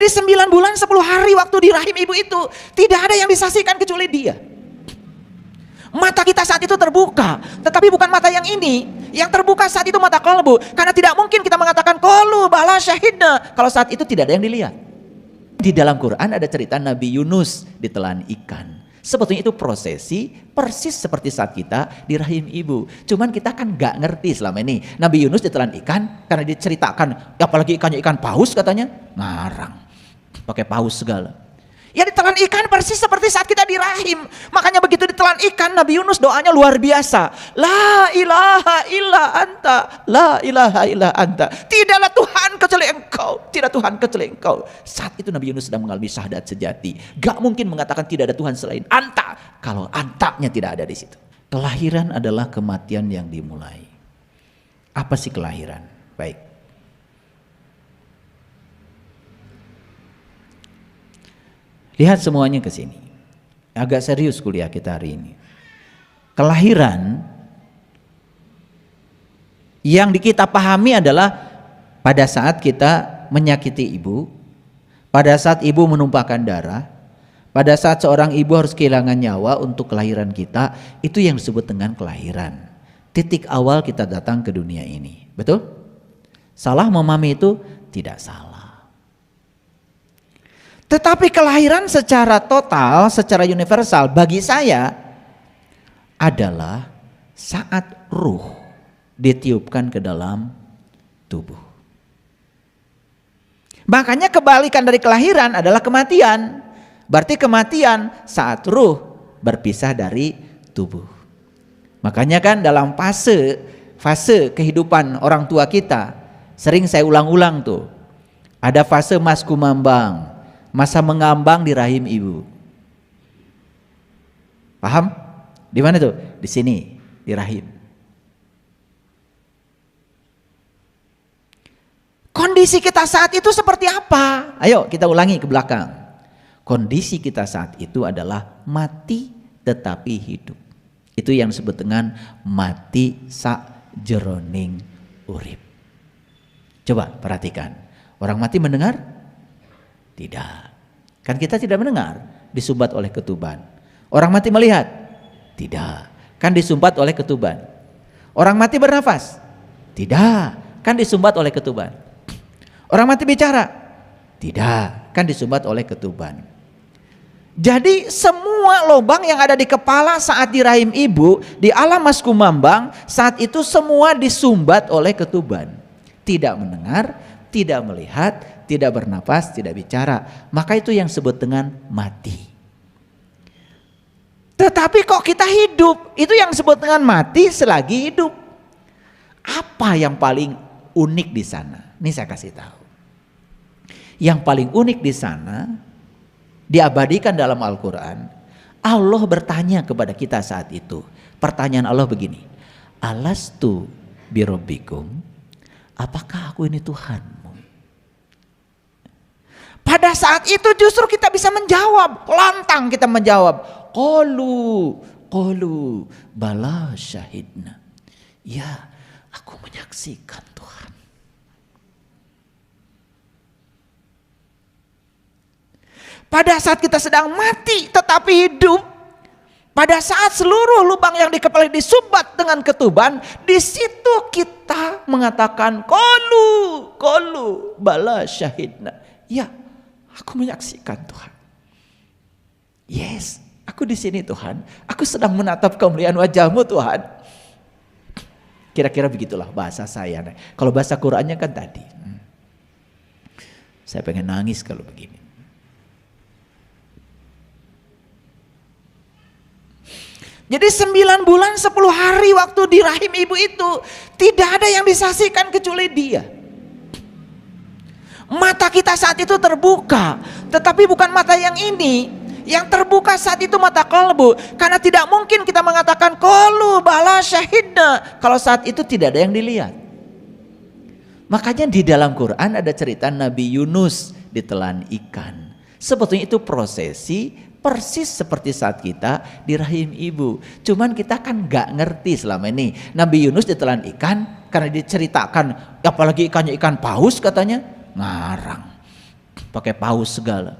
Jadi 9 bulan 10 hari waktu di rahim ibu itu tidak ada yang disaksikan kecuali dia. Mata kita saat itu terbuka, tetapi bukan mata yang ini. Yang terbuka saat itu mata kolbu. Karena tidak mungkin kita mengatakan kolu bala syahidna kalau saat itu tidak ada yang dilihat. Di dalam Quran ada cerita Nabi Yunus ditelan ikan. Sebetulnya itu prosesi persis seperti saat kita di rahim ibu. Cuman kita kan gak ngerti selama ini. Nabi Yunus ditelan ikan karena diceritakan, apalagi ikannya ikan paus katanya, ngarang. Pakai paus segala. Ya ditelan ikan persis seperti saat kita di rahim. Makanya begitu ditelan ikan, Nabi Yunus doanya luar biasa. La ilaha illa anta, la ilaha illa anta. Tidaklah Tuhan kecuali engkau, tidak Tuhan kecuali engkau. Saat itu Nabi Yunus sedang mengalami syahadat sejati. Gak mungkin mengatakan tidak ada Tuhan selain anta, kalau antanya tidak ada di situ. Kelahiran adalah kematian yang dimulai. Apa sih kelahiran? Baik. Lihat semuanya ke sini. Agak serius kuliah kita hari ini. Kelahiran yang kita pahami adalah pada saat kita menyakiti ibu, pada saat ibu menumpahkan darah, pada saat seorang ibu harus kehilangan nyawa untuk kelahiran kita, itu yang disebut dengan kelahiran. Titik awal kita datang ke dunia ini. Betul? Salah memahami itu? Tidak salah. Tetapi kelahiran secara total, secara universal bagi saya adalah saat ruh ditiupkan ke dalam tubuh. Makanya kebalikan dari kelahiran adalah kematian. Berarti kematian saat ruh berpisah dari tubuh. Makanya kan dalam fase kehidupan orang tua kita, sering saya ulang-ulang tuh. Ada fase mas kumambang, masa mengambang di rahim ibu. Paham? Di mana tuh? Di sini, di rahim. Kondisi kita saat itu seperti apa? Ayo kita ulangi ke belakang. Kondisi kita saat itu adalah mati tetapi hidup. Itu yang disebut dengan mati sakjeroning urip. Coba perhatikan. Orang mati mendengar? Tidak. Kan kita tidak mendengar, disumbat oleh ketuban. Orang mati melihat? Tidak. Kan disumbat oleh ketuban. Orang mati bernafas? Tidak. Kan disumbat oleh ketuban. Orang mati bicara? Tidak. Kan disumbat oleh ketuban. Jadi semua lubang yang ada di kepala saat di rahim ibu, di alam mas kumambang, saat itu semua disumbat oleh ketuban. Tidak mendengar, tidak melihat, tidak bernapas, tidak bicara. Maka itu yang disebut dengan mati. Tetapi kok kita hidup? Itu yang disebut dengan mati selagi hidup. Apa yang paling unik di sana? Ini saya kasih tahu. Yang paling unik di sana, diabadikan dalam Al-Quran. Allah bertanya kepada kita saat itu. Pertanyaan Allah begini. Alastu birabbikum? Apakah aku ini Tuhanmu? Pada saat itu justru kita bisa menjawab, lantang kita menjawab, qalu bala syahidna. Ya, aku menyaksikan Tuhan. Pada saat kita sedang mati tetapi hidup, pada saat seluruh lubang yang di kepala disumbat dengan ketuban, di situ kita mengatakan qalu bala syahidna. Ya, aku menyaksikan Tuhan. Yes, aku di sini Tuhan. Aku sedang menatap kemuliaan wajah-Mu Tuhan. Kira-kira begitulah bahasa saya. Kalau bahasa Qur'annya kan tadi. Saya pengen nangis kalau begini. Jadi 9 bulan 10 hari waktu di rahim ibu itu tidak ada yang disaksikan kecuali dia. Mata kita saat itu terbuka, tetapi bukan mata yang ini. Yang terbuka saat itu mata kolbu. Karena tidak mungkin kita mengatakan qalu bala syahidna kalau saat itu tidak ada yang dilihat. Makanya di dalam Quran ada cerita Nabi Yunus ditelan ikan. Sebetulnya itu prosesi persis seperti saat kita di rahim ibu. Cuman kita kan gak ngerti selama ini. Nabi Yunus ditelan ikan karena diceritakan, apalagi ikannya ikan paus katanya, ngarang. pakai paus segala.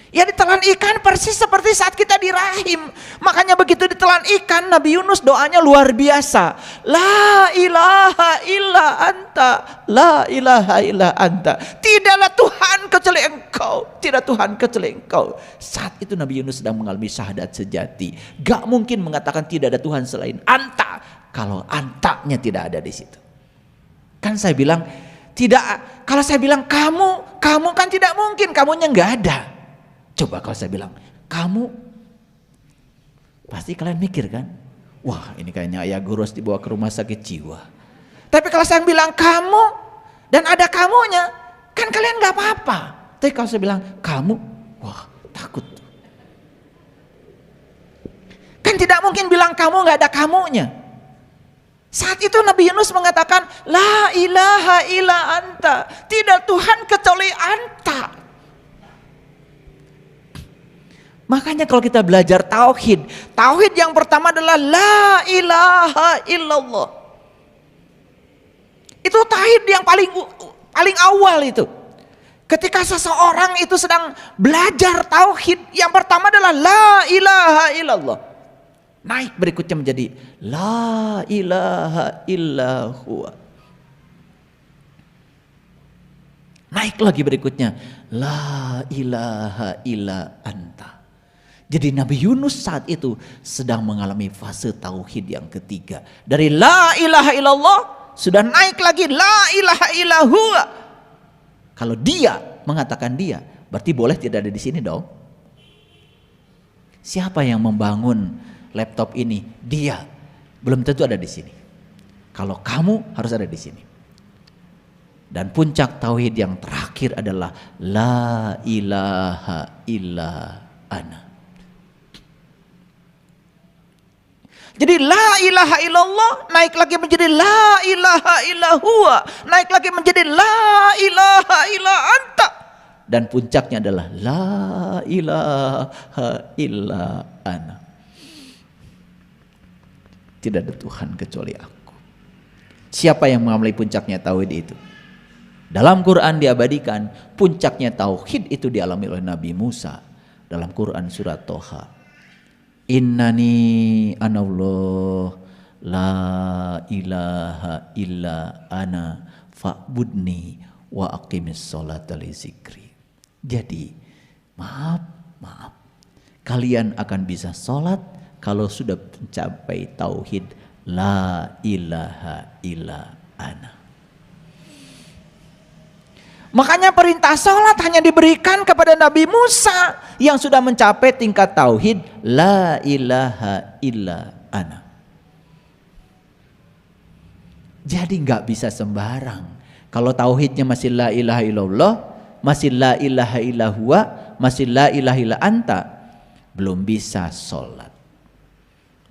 Ya ditelan ikan persis seperti saat kita di rahim. Makanya begitu ditelan ikan, Nabi Yunus doanya luar biasa. La ilaha illa anta, la ilaha illa anta. Tidaklah Tuhan kecuali engkau, tidak Tuhan kecuali engkau. Saat itu Nabi Yunus sedang mengalami syahadat sejati. Gak mungkin mengatakan tidak ada Tuhan selain anta, kalau antanya tidak ada di situ. Kan saya bilang tidak. Kalau saya bilang kamu kan tidak mungkin, kamunya nggak ada. Coba kalau saya bilang kamu, pasti kalian mikir kan, wah ini kayaknya ayah Guros dibawa ke rumah sakit jiwa. Tapi kalau saya bilang kamu dan ada kamunya, kan kalian nggak apa-apa. Tapi kalau saya bilang kamu, wah takut. Kan tidak mungkin bilang kamu nggak ada kamunya. Saat itu Nabi Yunus mengatakan la ilaha illa anta, tidak Tuhan kecuali anta. Makanya kalau kita belajar tauhid yang pertama adalah la ilaha illallah. Itu tauhid yang paling awal itu. Ketika seseorang itu sedang belajar tauhid, yang pertama adalah la ilaha illallah. Naik berikutnya menjadi la ilaha illallah. Naik lagi berikutnya la ilaha illa anta. Jadi Nabi Yunus saat itu sedang mengalami fase tauhid yang ketiga. Dari la ilaha illallah sudah naik lagi la ilaha illallah. Kalau dia mengatakan dia, berarti boleh tidak ada di sini dong. Siapa yang membangun laptop ini? Dia. Belum tentu ada di sini. Kalau kamu harus ada di sini. Dan puncak tauhid yang terakhir adalah la ilaha illa ana. Jadi la ilaha illallah naik lagi menjadi la ilaha illallah, naik lagi menjadi la ilaha illa anta. Dan puncaknya adalah la ilaha illa ana. Tidak ada Tuhan kecuali aku. Siapa yang mengambil puncaknya tauhid itu? Dalam Quran diabadikan puncaknya tauhid itu dialami oleh Nabi Musa dalam Quran surat Toha. Innani anallah la ilaha illa ana fa'budni wa aqimis sholata li zikri. Jadi maaf kalian akan bisa sholat kalau sudah mencapai tauhid la ilaha illa ana. Makanya perintah sholat hanya diberikan kepada Nabi Musa yang sudah mencapai tingkat tauhid la ilaha illa ana. Jadi nggak bisa sembarang. Kalau tauhidnya masih la ilaha illallah, masih la ilaha illallah, masih la ilaha illa anta, belum bisa sholat.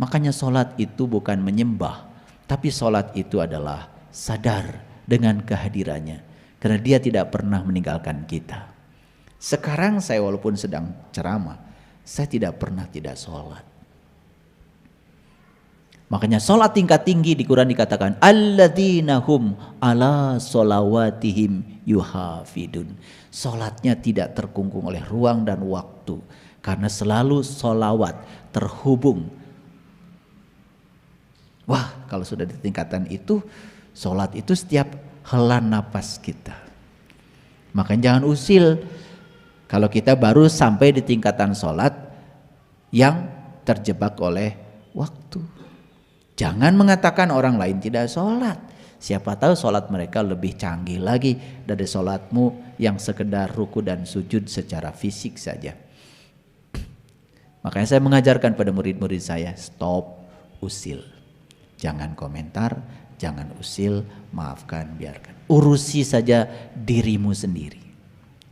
Makanya sholat itu bukan menyembah, tapi sholat itu adalah sadar dengan kehadirannya. Karena dia tidak pernah meninggalkan kita. Sekarang saya walaupun sedang ceramah, saya tidak pernah tidak sholat. Makanya sholat tingkat tinggi di Quran dikatakan alladzina hum ala sholawatihim yuhafidun. Sholatnya tidak terkungkung oleh ruang dan waktu. Karena selalu sholawat terhubung. Wah, kalau sudah di tingkatan itu, sholat itu setiap hela napas kita. Makanya jangan usil kalau kita baru sampai di tingkatan sholat yang terjebak oleh waktu. Jangan mengatakan orang lain tidak sholat. Siapa tahu sholat mereka lebih canggih lagi dari sholatmu yang sekedar ruku dan sujud secara fisik saja. Makanya saya mengajarkan pada murid-murid saya, stop usil. Jangan komentar, jangan usil, maafkan, biarkan. Urusi saja dirimu sendiri.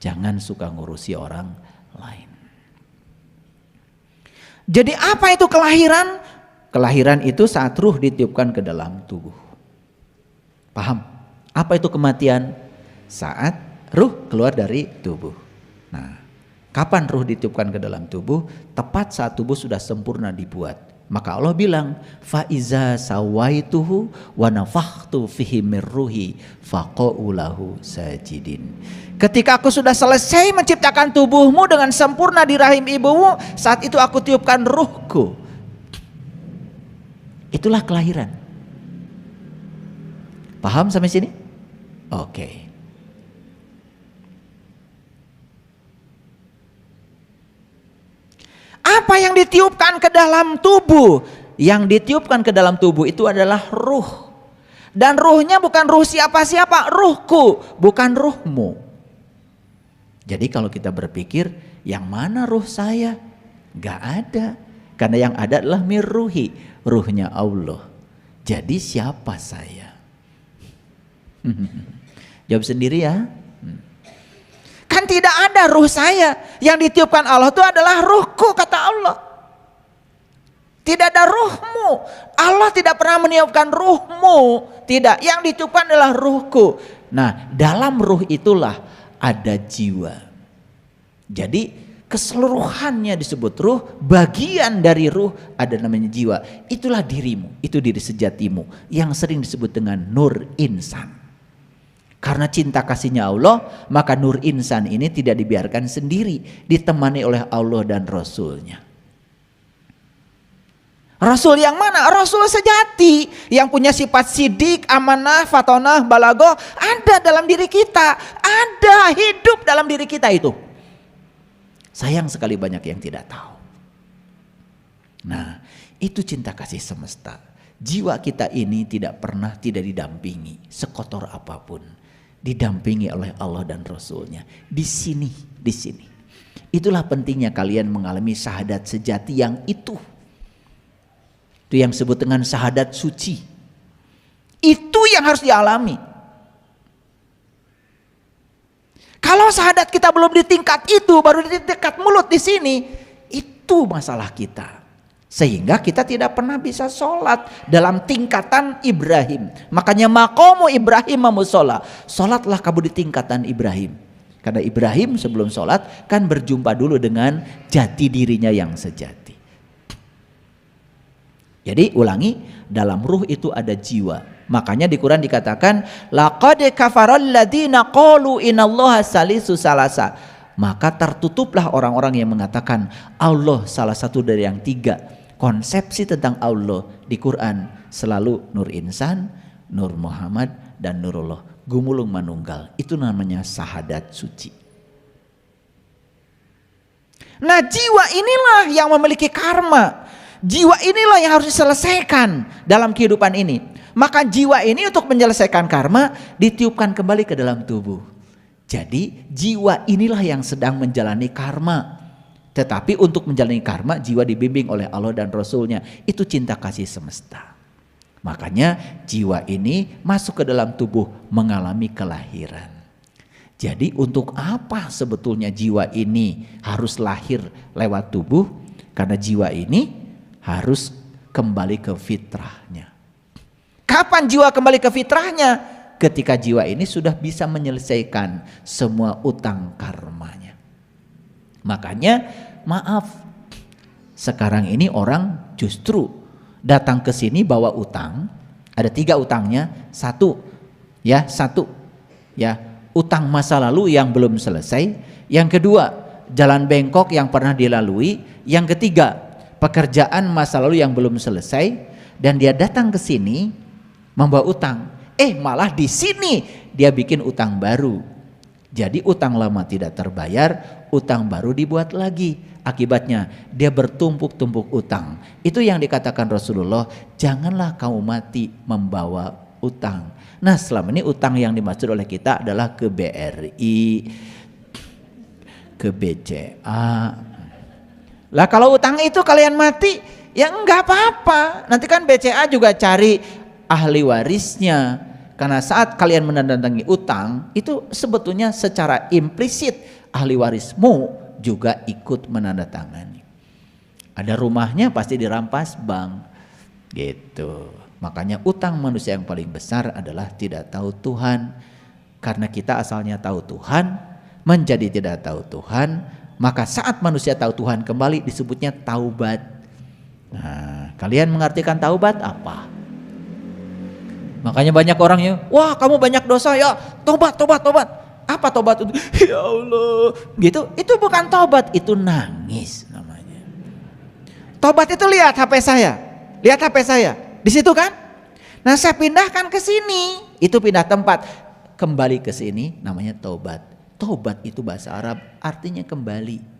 Jangan suka ngurusi orang lain. Jadi apa itu kelahiran? Kelahiran itu saat ruh ditiupkan ke dalam tubuh. Paham? Apa itu kematian? Saat ruh keluar dari tubuh. Nah, kapan ruh ditiupkan ke dalam tubuh? Tepat saat tubuh sudah sempurna dibuat. Maka Allah bilang, fa iza sawaituhu wa nafakhtu fihi mir ruhi faqa'u lahu sajidin. Ketika aku sudah selesai menciptakan tubuhmu dengan sempurna di rahim ibumu, saat itu aku tiupkan ruhku. Itulah kelahiran. Paham sampai sini? Oke. Apa yang ditiupkan ke dalam tubuh? Yang ditiupkan ke dalam tubuh itu adalah ruh. Dan ruhnya bukan ruh siapa-siapa, ruhku, bukan ruhmu. Jadi kalau kita berpikir, yang mana ruh saya? Gak ada. Karena yang ada adalah mirruhi, ruhnya Allah. Jadi siapa saya? Jawab sendiri ya. Kan tidak ada ruh saya. Yang ditiupkan Allah itu adalah ruhku, kata Allah. Tidak ada ruhmu. Allah tidak pernah meniupkan ruhmu. Tidak, yang ditiupkan adalah ruhku. Nah, dalam ruh itulah ada jiwa. Jadi keseluruhannya disebut ruh. Bagian dari ruh ada namanya jiwa. Itulah dirimu, itu diri sejatimu, yang sering disebut dengan nur insan. Karena cinta kasihnya Allah, maka nur insan ini tidak dibiarkan sendiri, ditemani oleh Allah dan Rasulnya. Rasul yang mana? Rasul sejati, yang punya sifat sidik, amanah, fatonah, balagoh, ada dalam diri kita, ada hidup dalam diri kita itu. Sayang sekali banyak yang tidak tahu. Nah, itu cinta kasih semesta. Jiwa kita ini tidak pernah tidak didampingi, sekotor apapun. Didampingi oleh Allah dan Rasulnya. Di sini. Itulah pentingnya kalian mengalami syahadat sejati yang itu. Itu yang disebut dengan syahadat suci. Itu yang harus dialami. Kalau syahadat kita belum di tingkat itu, baru di tingkat mulut di sini, itu masalah kita. Sehingga kita tidak pernah bisa sholat dalam tingkatan Ibrahim. Makanya maqamu Ibrahim musola. Sholatlah kamu di tingkatan Ibrahim. Karena Ibrahim sebelum sholat kan berjumpa dulu dengan jati dirinya yang sejati. Jadi ulangi, dalam ruh itu ada jiwa. Makanya di Quran dikatakan, laqad kafaral ladzina qalu inallaha salisu salasa. Maka tertutuplah orang-orang yang mengatakan Allah salah satu dari yang tiga. Konsepsi tentang Allah di Quran selalu nur insan, nur Muhammad, dan nurullah. Gumulung manunggal. Itu namanya syahadat suci. Nah, jiwa inilah yang memiliki karma. Jiwa inilah yang harus diselesaikan dalam kehidupan ini. Maka jiwa ini untuk menyelesaikan karma ditiupkan kembali ke dalam tubuh. Jadi jiwa inilah yang sedang menjalani karma. Tetapi untuk menjalani karma, jiwa dibimbing oleh Allah dan Rasulnya. Itu cinta kasih semesta. Makanya jiwa ini masuk ke dalam tubuh mengalami kelahiran. Jadi untuk apa sebetulnya jiwa ini harus lahir lewat tubuh? Karena jiwa ini harus kembali ke fitrahnya. Kapan jiwa kembali ke fitrahnya? Ketika jiwa ini sudah bisa menyelesaikan semua utang karmanya. Makanya maaf, sekarang ini orang justru datang ke sini bawa utang. Ada 3 utangnya. Satu ya utang masa lalu yang belum selesai. Yang kedua, jalan bengkok yang pernah dilalui. Yang ketiga, pekerjaan masa lalu yang belum selesai. Dan dia datang ke sini membawa utang. Malah di sini dia bikin utang baru. Jadi utang lama tidak terbayar, utang baru dibuat lagi. Akibatnya dia bertumpuk-tumpuk utang. Itu yang dikatakan Rasulullah, janganlah kamu mati membawa utang. Nah, selama ini utang yang dimaksud oleh kita adalah ke BRI, ke BCA. Lah kalau utang itu kalian mati, ya enggak apa-apa. Nanti kan BCA juga cari ahli warisnya. Karena saat kalian menandatangani utang, itu sebetulnya secara implisit ahli warismu juga ikut menandatangani. Ada rumahnya pasti dirampas bank, gitu. Makanya utang manusia yang paling besar adalah tidak tahu Tuhan. Karena kita asalnya tahu Tuhan, menjadi tidak tahu Tuhan, maka saat manusia tahu Tuhan kembali disebutnya taubat. Nah, kalian mengartikan taubat apa? Makanya banyak orangnya, wah kamu banyak dosa ya, tobat. Apa tobat itu? Ya Allah, gitu. Itu bukan tobat, itu nangis namanya. Tobat itu lihat HP saya, di situ kan? Nah saya pindahkan ke sini, itu pindah tempat, kembali ke sini, namanya tobat. Tobat itu bahasa Arab, artinya kembali.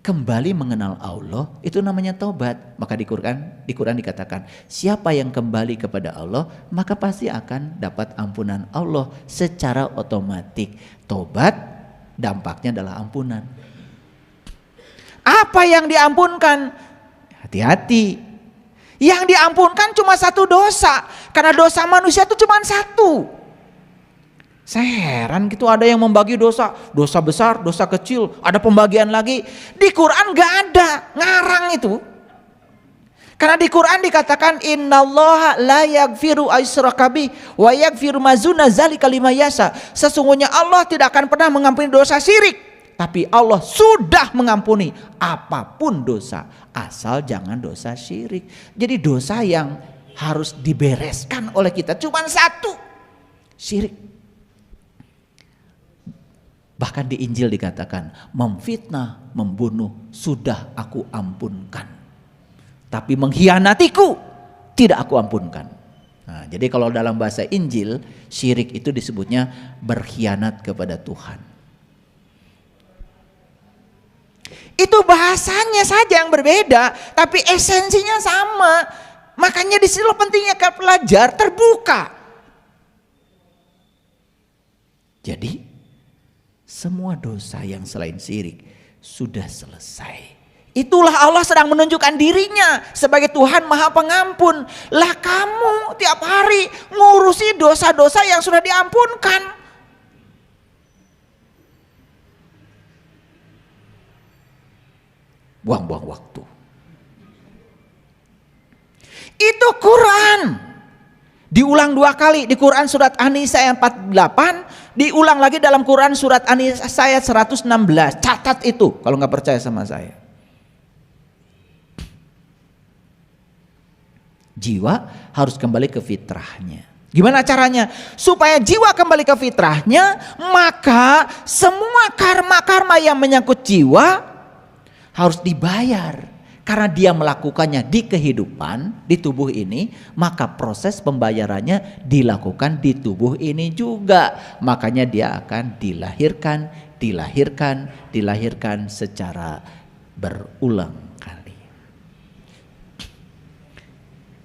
Kembali mengenal Allah, itu namanya tobat. Maka di Quran dikatakan, siapa yang kembali kepada Allah, maka pasti akan dapat ampunan Allah secara otomatis. Tobat dampaknya adalah ampunan. Apa yang diampunkan? Hati-hati. Yang diampunkan cuma satu dosa, karena dosa manusia itu cuma satu. Saya heran gitu, ada yang membagi dosa besar, dosa kecil, ada pembagian lagi. Di Quran gak ada, ngarang itu. Karena di Quran dikatakan innallaha la yaghfiru aysyraka bih wa yaghfiru ma duna dzalika liman yasha. Sesungguhnya Allah tidak akan pernah mengampuni dosa syirik, tapi Allah sudah mengampuni apapun dosa, asal jangan dosa syirik. Jadi dosa yang harus dibereskan oleh kita cuma satu, syirik. Bahkan di Injil dikatakan, memfitnah, membunuh sudah aku ampunkan, tapi mengkhianatiku tidak aku ampunkan. Nah, jadi kalau dalam bahasa Injil, syirik itu disebutnya berkhianat kepada Tuhan. Itu bahasanya saja yang berbeda, tapi esensinya sama. Makanya di sini pentingnya kalau pelajar terbuka. Jadi semua dosa yang selain syirik sudah selesai. Itulah Allah sedang menunjukkan dirinya sebagai Tuhan Maha Pengampun. Lah kamu tiap hari ngurusi dosa-dosa yang sudah diampunkan. Buang-buang waktu. Itu Quran. Diulang 2 kali di Quran surat An-Nisa ayat 48, diulang lagi dalam Quran surat An-Nisa ayat 116. Catat itu kalau nggak percaya sama saya. Jiwa harus kembali ke fitrahnya. Gimana caranya? Supaya jiwa kembali ke fitrahnya, maka semua karma-karma yang menyangkut jiwa harus dibayar. Karena dia melakukannya di kehidupan, di tubuh ini, maka proses pembayarannya dilakukan di tubuh ini juga. Makanya dia akan dilahirkan secara berulang kali.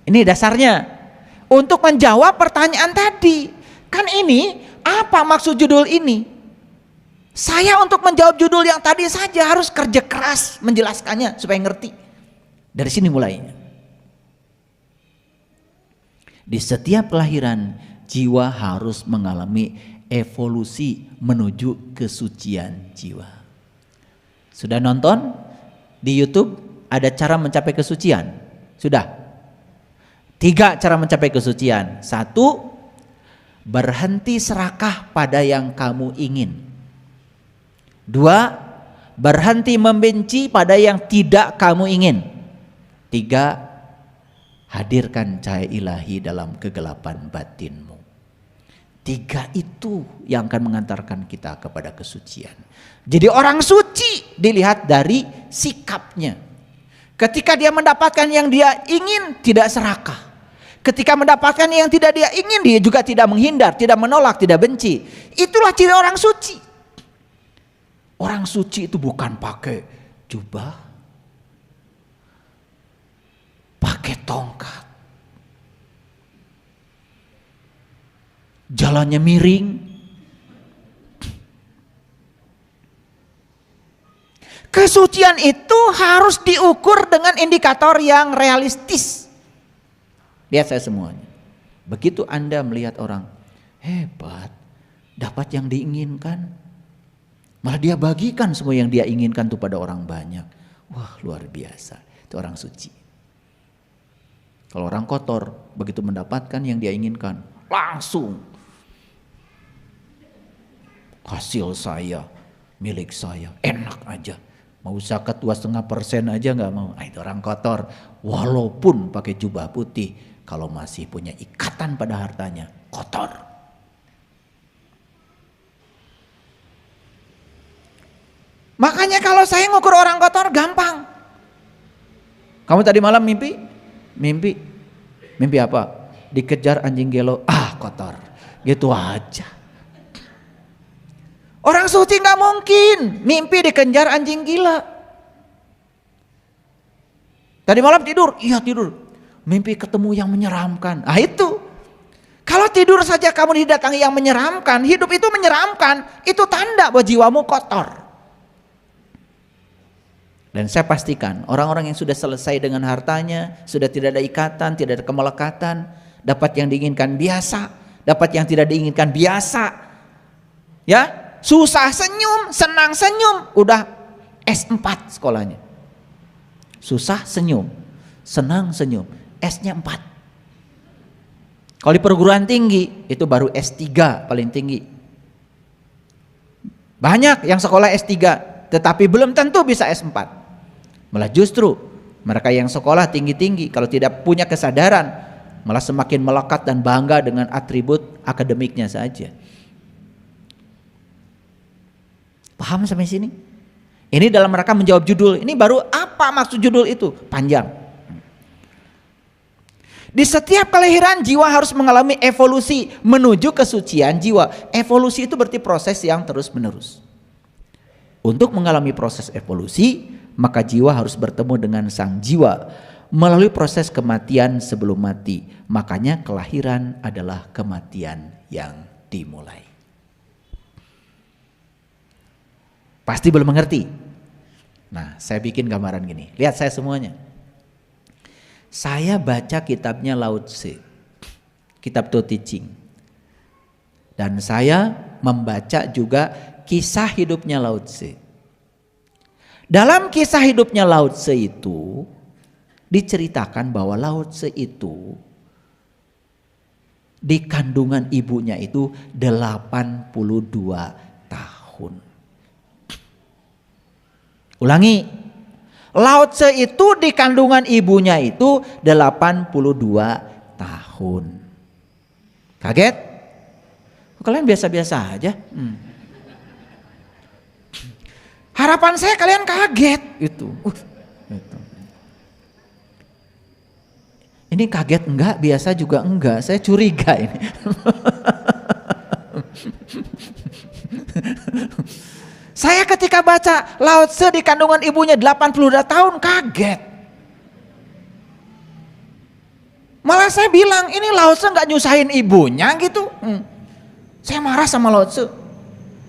Ini dasarnya. Untuk menjawab pertanyaan tadi. Kan ini, apa maksud judul ini? Saya untuk menjawab judul yang tadi saja harus kerja keras menjelaskannya supaya ngerti. Dari sini mulainya. Di setiap kelahiran jiwa harus mengalami evolusi menuju kesucian jiwa. Sudah nonton di YouTube ada cara mencapai kesucian? Sudah. 3 cara mencapai kesucian. 1, berhenti serakah pada yang kamu ingin. 2, berhenti membenci pada yang tidak kamu ingin. 3, hadirkan cahaya ilahi dalam kegelapan batinmu. 3 itu yang akan mengantarkan kita kepada kesucian. Jadi orang suci dilihat dari sikapnya. Ketika dia mendapatkan yang dia ingin, tidak serakah. Ketika mendapatkan yang tidak dia ingin, dia juga tidak menghindar, tidak menolak, tidak benci. Itulah ciri orang suci. Orang suci itu bukan pakai jubah, pakai tongkat, jalannya miring, kesucian itu harus diukur dengan indikator yang realistis. Lihat saya semuanya. Begitu Anda melihat orang hebat, dapat yang diinginkan, malah dia bagikan semua yang dia inginkan itu pada orang banyak. Wah, luar biasa. Itu orang suci. Kalau orang kotor, begitu mendapatkan yang dia inginkan, langsung hasil saya, milik saya, enak aja. Mau zakat 2,5% aja nggak mau. Itu orang kotor. Walaupun pakai jubah putih, kalau masih punya ikatan pada hartanya, kotor. Makanya kalau saya ngukur orang kotor gampang. Kamu tadi malam mimpi? Mimpi apa? Dikejar anjing gelo. Kotor. Gitu aja. Orang suci nggak mungkin mimpi dikejar anjing gila. Tadi malam tidur, iya tidur. Mimpi ketemu yang menyeramkan. Itu. Kalau tidur saja kamu didatangi yang menyeramkan, hidup itu menyeramkan, itu tanda bahwa jiwamu kotor. Dan saya pastikan orang-orang yang sudah selesai dengan hartanya, sudah tidak ada ikatan, tidak ada kemelekatan, dapat yang diinginkan biasa, dapat yang tidak diinginkan biasa. Ya, susah senyum, senang senyum, udah S4 sekolahnya. Susah senyum, senang senyum, S-nya 4. Kalau di perguruan tinggi itu baru S3 paling tinggi. Banyak yang sekolah S3 tetapi belum tentu bisa S4. Malah justru mereka yang sekolah tinggi-tinggi kalau tidak punya kesadaran malah semakin melekat dan bangga dengan atribut akademiknya saja. Paham sampai sini? Ini dalam rangka menjawab judul. Ini baru apa maksud judul itu? Panjang. Di setiap kelahiran jiwa harus mengalami evolusi menuju kesucian jiwa. Evolusi itu berarti proses yang terus menerus. Untuk mengalami proses evolusi, maka jiwa harus bertemu dengan sang jiwa melalui proses kematian sebelum mati. Makanya kelahiran adalah kematian yang dimulai. Pasti belum mengerti. Nah, saya bikin gambaran gini. Lihat saya semuanya. Saya baca kitabnya Lao Tse, kitab Tao Te Ching. Dan saya membaca juga kisah hidupnya Lao Tse. Dalam kisah hidupnya Lao Tse itu diceritakan bahwa Lao Tse itu di kandungan ibunya itu 82 tahun. Ulangi. Lao Tse itu di kandungan ibunya itu 82 tahun. Kaget? Kalian biasa-biasa aja. Harapan saya kalian kaget itu. Ini kaget enggak, biasa juga enggak. Saya curiga ini. Saya ketika baca Lao Tse di kandungan ibunya 82 tahun kaget. Malah saya bilang ini Lao Tse gak nyusahin ibunya gitu. Saya marah sama Lao Tse.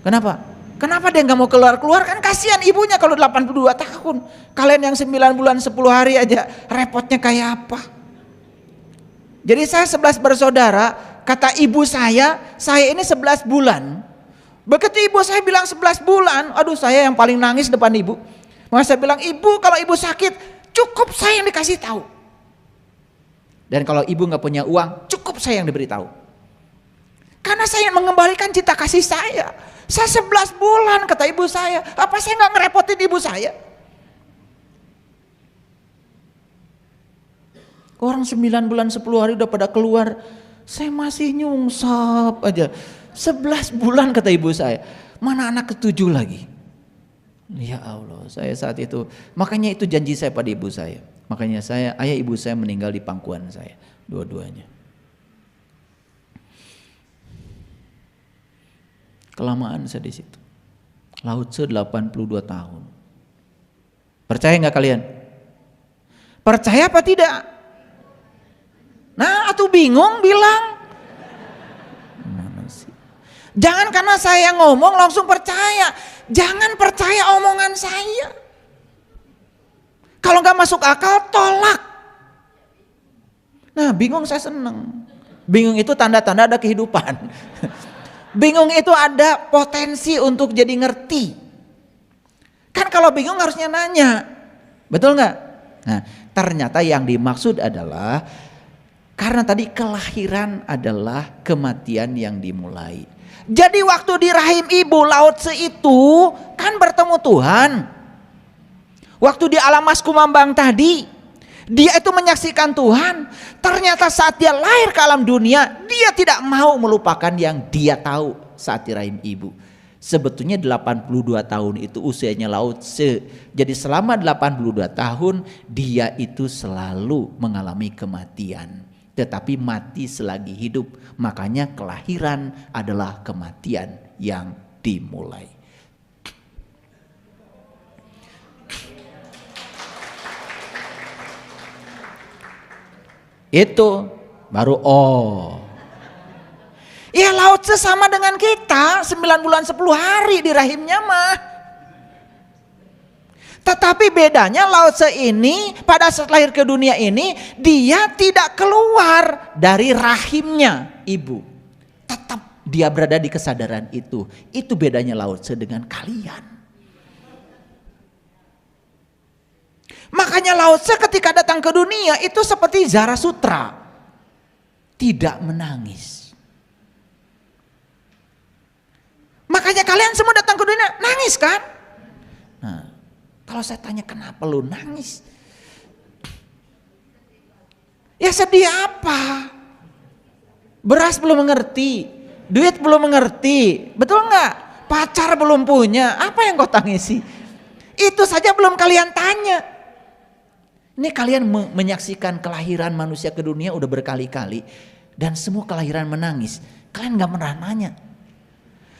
Kenapa? Kenapa dia gak mau keluar-keluar? Kan kasihan ibunya kalau 82 tahun. Kalian yang 9 bulan 10 hari aja repotnya kayak apa? Jadi saya 11 bersaudara. Kata ibu saya ini 11 bulan. Begitu ibu saya bilang 11 bulan, aduh saya yang paling nangis depan ibu. Maka saya bilang, ibu kalau ibu sakit cukup saya yang dikasih tahu. Dan kalau ibu gak punya uang cukup saya yang diberitahu. Karena saya ingin mengembalikan cinta kasih saya. Saya 11 bulan kata ibu saya, apa saya gak ngerepotin ibu saya? Orang 9 bulan 10 hari udah pada keluar, saya masih nyungsap aja. 11 bulan kata ibu saya, mana anak ke-7 lagi? Ya Allah, saya saat itu, makanya itu janji saya pada ibu saya. Makanya ayah ibu saya meninggal di pangkuan saya, dua-duanya. Kelamaan saya di situ. Lao Tse 82 tahun. Percaya nggak kalian? Percaya apa tidak? Nah, atau bingung bilang. Jangan karena saya ngomong langsung percaya. Jangan percaya omongan saya. Kalau nggak masuk akal tolak. Nah, bingung saya seneng. Bingung itu tanda-tanda ada kehidupan. Bingung itu ada potensi untuk jadi ngerti. Kan kalau bingung harusnya nanya. Betul nggak? Nah, ternyata yang dimaksud adalah karena tadi kelahiran adalah kematian yang dimulai. Jadi waktu di rahim ibu Lao Tse itu kan bertemu Tuhan. Waktu di alam mas kumambang tadi, dia itu menyaksikan Tuhan. Ternyata saat dia lahir ke alam dunia, dia tidak mau melupakan yang dia tahu saat di rahim ibu. Sebetulnya 82 tahun itu usianya Lao Tse. Jadi selama 82 tahun dia itu selalu mengalami kematian. Tetapi mati selagi hidup. Makanya kelahiran adalah kematian yang dimulai. Itu baru ya Lao Tse sama dengan kita, 9 bulan 10 hari di rahimnya mah. Tetapi bedanya Lao Tse ini pada saat lahir ke dunia ini, dia tidak keluar dari rahimnya ibu. Tetap dia berada di kesadaran itu. Itu bedanya Lao Tse dengan kalian. Makanya Lao Tse ketika datang ke dunia itu seperti Zarasutra, tidak menangis. Makanya kalian semua datang ke dunia nangis kan? Nah, kalau saya tanya kenapa lu nangis? Ya sedih apa? Beras belum mengerti, duit belum mengerti, betul nggak? Pacar belum punya, apa yang kau tangisi? Itu saja belum kalian tanya. Ini kalian menyaksikan kelahiran manusia ke dunia udah berkali-kali dan semua kelahiran menangis. Kalian nggak pernah nanya.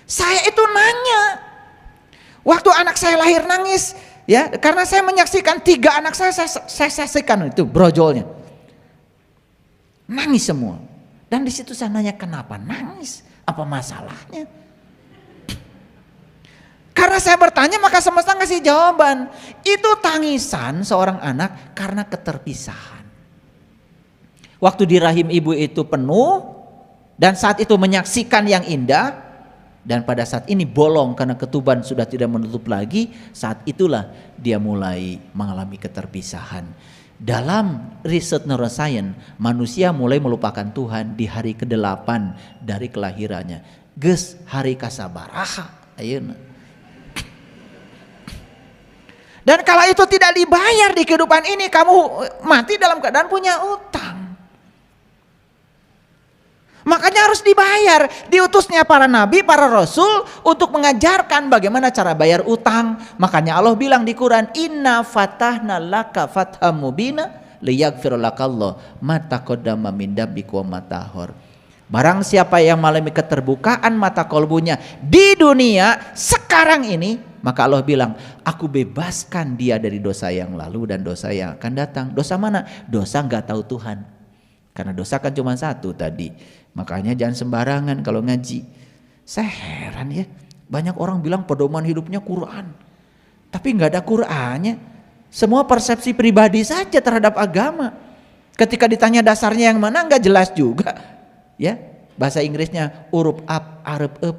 Saya itu nanya. Waktu anak saya lahir nangis, ya karena saya menyaksikan 3 anak saya saksikan itu brojolnya. Nangis semua. Dan di situ saya nanya kenapa nangis? Apa masalahnya? Karena saya bertanya maka semesta ngasih jawaban. Itu tangisan seorang anak karena keterpisahan. Waktu di rahim ibu itu penuh dan saat itu menyaksikan yang indah dan pada saat ini bolong karena ketuban sudah tidak menutup lagi, saat itulah dia mulai mengalami keterpisahan. Dalam riset neuroscience, manusia mulai melupakan Tuhan di hari ke-8 dari kelahirannya. Geus hari kasabaraha ayeuna. Dan kalau itu tidak dibayar di kehidupan ini, kamu mati dalam keadaan punya utang. Makanya harus dibayar. Diutusnya para nabi, para rasul untuk mengajarkan bagaimana cara bayar utang. Makanya Allah bilang di Quran, Inna fatahna laka fatham mubina liyaghfir lakallah ma taqaddama min dambika wa ma ta'akhkhar. Barang siapa yang mengalami keterbukaan mata kolbunya di dunia sekarang ini, maka Allah bilang, aku bebaskan dia dari dosa yang lalu dan dosa yang akan datang. Dosa mana? Dosa nggak tahu Tuhan. Karena dosa kan cuma satu tadi. Makanya jangan sembarangan kalau ngaji. Saya heran ya, banyak orang bilang pedoman hidupnya Quran. Tapi nggak ada Qurannya. Semua persepsi pribadi saja terhadap agama. Ketika ditanya dasarnya yang mana nggak jelas juga. Ya, bahasa Inggrisnya uruf up, arep up.